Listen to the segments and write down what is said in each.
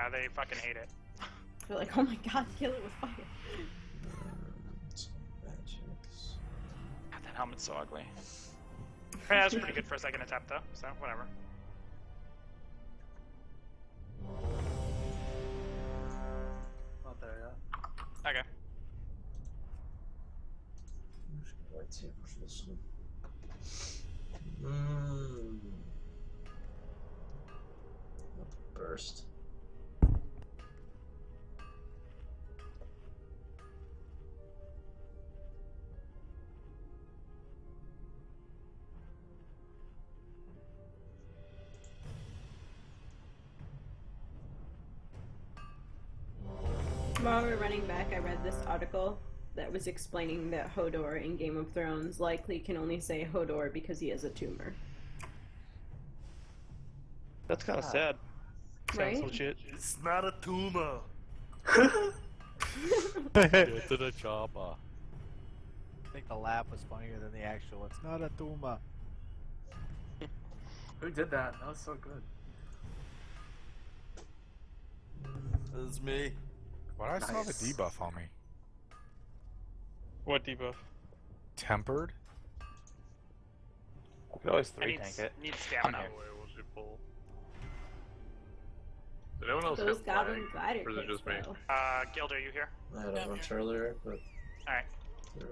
Yeah, they fucking hate it. They're like, oh my god, kill it with fire. Magics. God, that helmet's so ugly. Yeah, that's pretty good for a second attempt though, so whatever. Not there yet. Okay. I'm just gonna lightsaber for this one. Burst. While we're running back, I read this article that was explaining that Hodor in Game of Thrones likely can only say Hodor because he has a tumor. That's kind of sad. Right? Sounds legit. It's not a tumor. Get to the chopper. I think the laugh was funnier than the actual. It's not a tumor. Who did that? That was so good. This is me. Why do I still have a Nice. debuff on me? What debuff? Tempered? You could always I 3-tank it. need stamina. Did anyone else Those hit goblin flag? glider Or is it kits, just me? though. Guild, are you here? I had a bunch earlier, but. Alright. Yeah,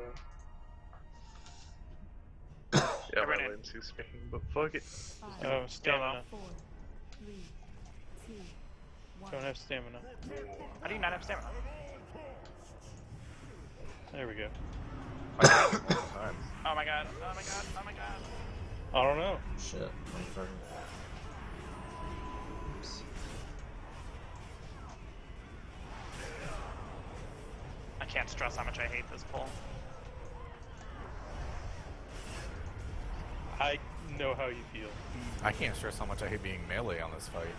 my Everyone in. latency's speaking, but fuck it. Oh, stamina. 4, 3, 2, 1. Don't have stamina. How do you not have stamina? There we go. I got it multiple times. Oh my god, oh my god, oh my god. I don't know. Shit. I'm fucking. Oops. I can't stress how much I hate this pull. I know how you feel. I can't stress how much I hate being melee on this fight.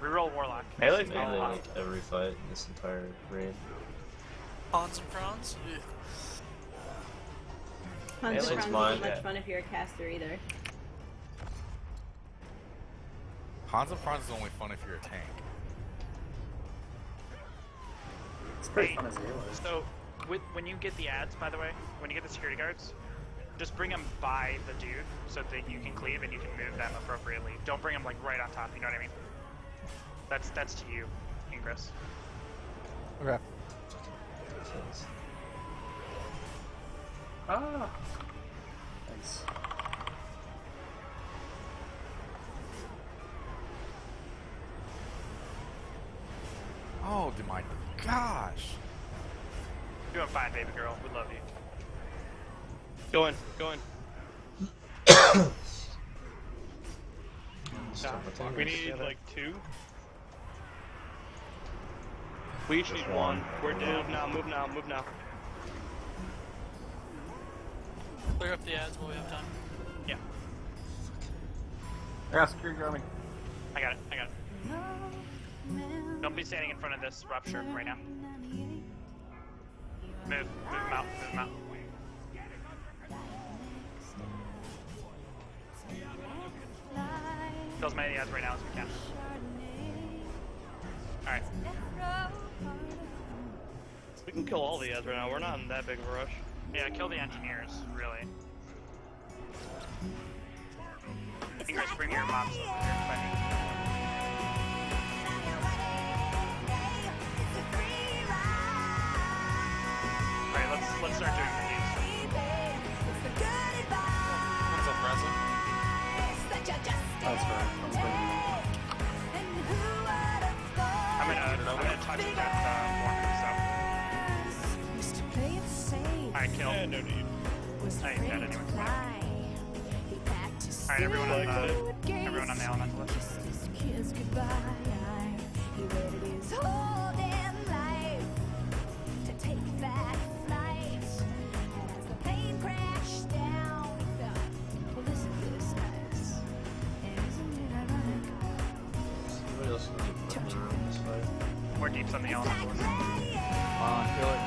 Reroll Warlock. Melee's Mainly not like every fight in this entire raid. Pawns and prawns? Hunt Melee's the Crowns mine. isn't much fun if you're a caster either. Hans and Franz is only fun if you're a tank. It's pretty Hey, fun as Halo. So, when you get the ads, by the way, when you get the security guards, just bring them by the dude so that you can cleave and you can move them appropriately. Don't bring them like right on top, you know what I mean? That's to you, Ingress. Okay. Ah! Nice. Oh, my gosh. Doing fine, baby girl. We love you. Go in, go in. We need like 2. We each need 1. We're down now, move now, move now. Clear up the ads while we have time. Yeah, I got security guard me. I got it, I got it. Don't be standing in front of this rupture right now. Move him out, move him out. Kill as many ads right now as we can. Alright. We can kill all the ads right now. We're not in that big of a rush. Yeah, kill the engineers, really. Ingress, bring your mobs over here. Alright, let's start doing these. What's up, present? That's right. I'm gonna touch it with warning, so. Alright, kill. Yeah, no need. I ain't dead anyway. Alright, everyone on the elemental list. Somebody else can keep running around this fight. More deeps on the elemental list. Come on, kill it.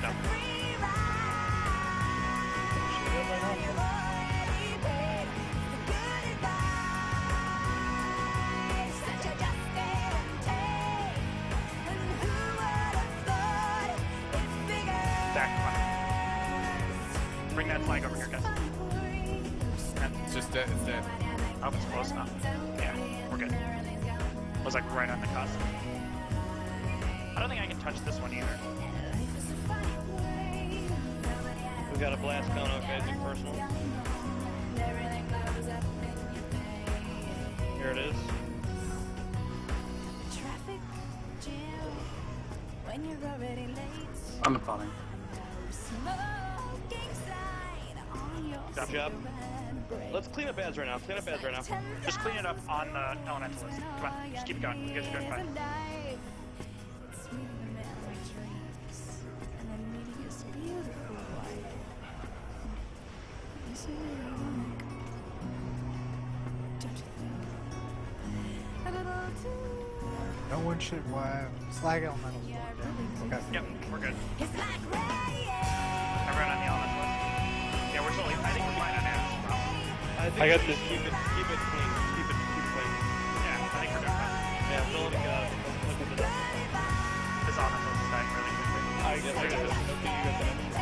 No. just dead. It's dead. I hope it's close enough. Yeah, we're good. I was like right on the cusp. I don't think I can touch this one either. We got a blast going, okay, do personal. Here it is. I'm funny. Good job. Let's clean up ads right now. Clean up ads right now. Just clean it up on the elemental list. Come on, just keep going. You guys are doing fine. No one should slag elementals. Okay. Yep, we're good. Everyone on the elemental list? Yeah, we're totally. I think we're fine on ads. I got this. Keep it clean. Keep it clean. Yeah, I think we're doing fine. Yeah, don't let me get out of it. Don't let me get out. This elemental is dying really quickly. I get it. Okay, you got the next one.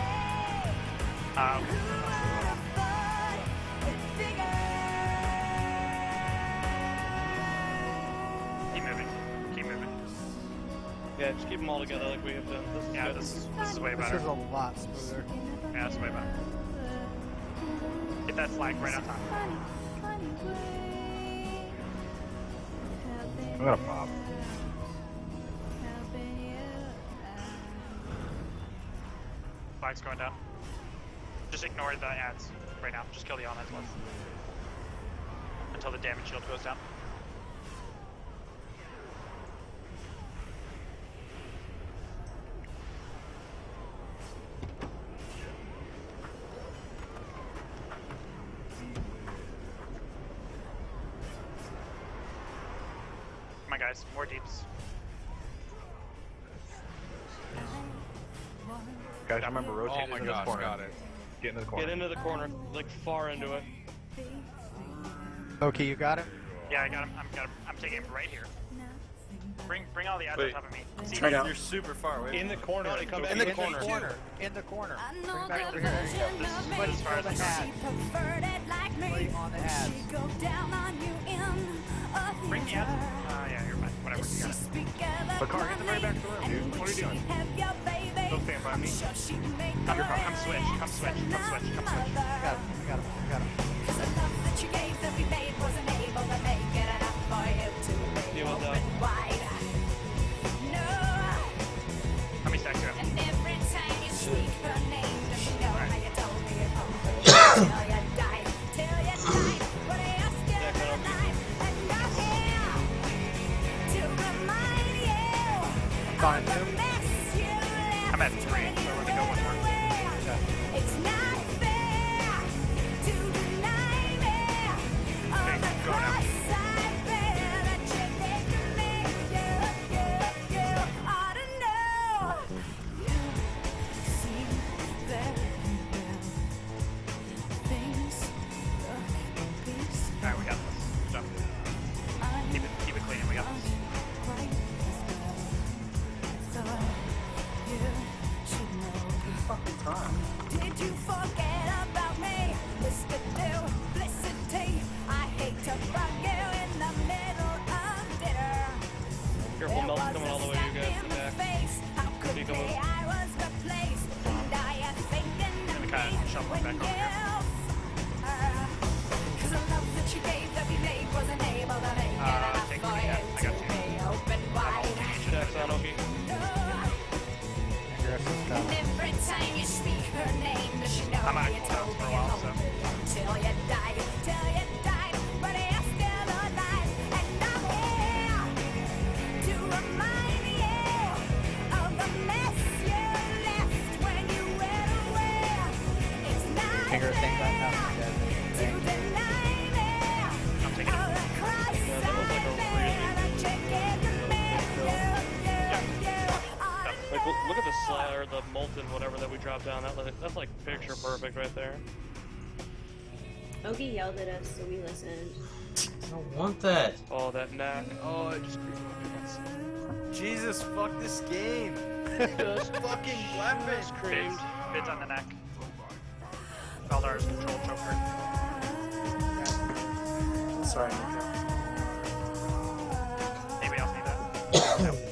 Keep moving. Keep moving. Yeah, just keep them all together like we have done. This is Yeah, good. this is way This better. is a lot smoother. Yeah, it's way better. Hit that flag right on top. I'm gonna pop. Flag's going down. Just ignore the ads right now. Just kill the elemental ones. Until the damage shield goes down. Come on guys, more deeps. Guys, remember rotate Oh my into this gosh, corner. got it. Get into the corner. Get into the corner, like far into it. Okay, you got it? Yeah, I got him. I'm taking him right here. Bring all the ads on Wait. top of me. See, You're super far away. In the corner. Tony, come back In in the the corner. corner. In the corner. Bring it back over This here. is as far as I the go. ads. Put on the ads. Bring the ads. Yeah, you're fine. Whatever. You got it. But Car, get the right back to the room, dude. What are you doing? Don't stand by me. Come switch. Come switch. Come switch. Come switch. I got him. I got him. I got him. Deal with that. How many stacks you have? Fine. I'm at 3, so let me go one more. Okay, go now. Alright, we got this. Good job. Keep it clean. We got this. Did you forget about me? Mr. Duplicity. I hate to bug you in the middle of dinner. Careful, Mel's coming all the way to you guys in the back. How could You come be over. I was replaced? And I am thinking Gonna kind of shuffle it back over here. Cause the love that you gave that we made wasn't able to make it enough take for me, you I got to you. be open wide. Jack's on, okay. Aggressive stuff. Every time you speak her name, does she know I'm out of you cooldowns told for a me while, so. till you died, but you're still alive, and I'm here to remind you of the mess you left when you went away. It's not Finger thing right now. to deny me I'm taking all it. the cross Yeah, that was like a really that you gave to me. Like, look at the slayer, the molten whatever that we dropped down. That's like picture perfect right there. Ogie yelled at us, so we listened. I don't want that. Oh, that knack. Oh, it just creeped my Jesus, fuck this game. Just fucking weapon. Bids on the neck. Feldar's control choker. Sorry, Nico. Anybody else need that? No.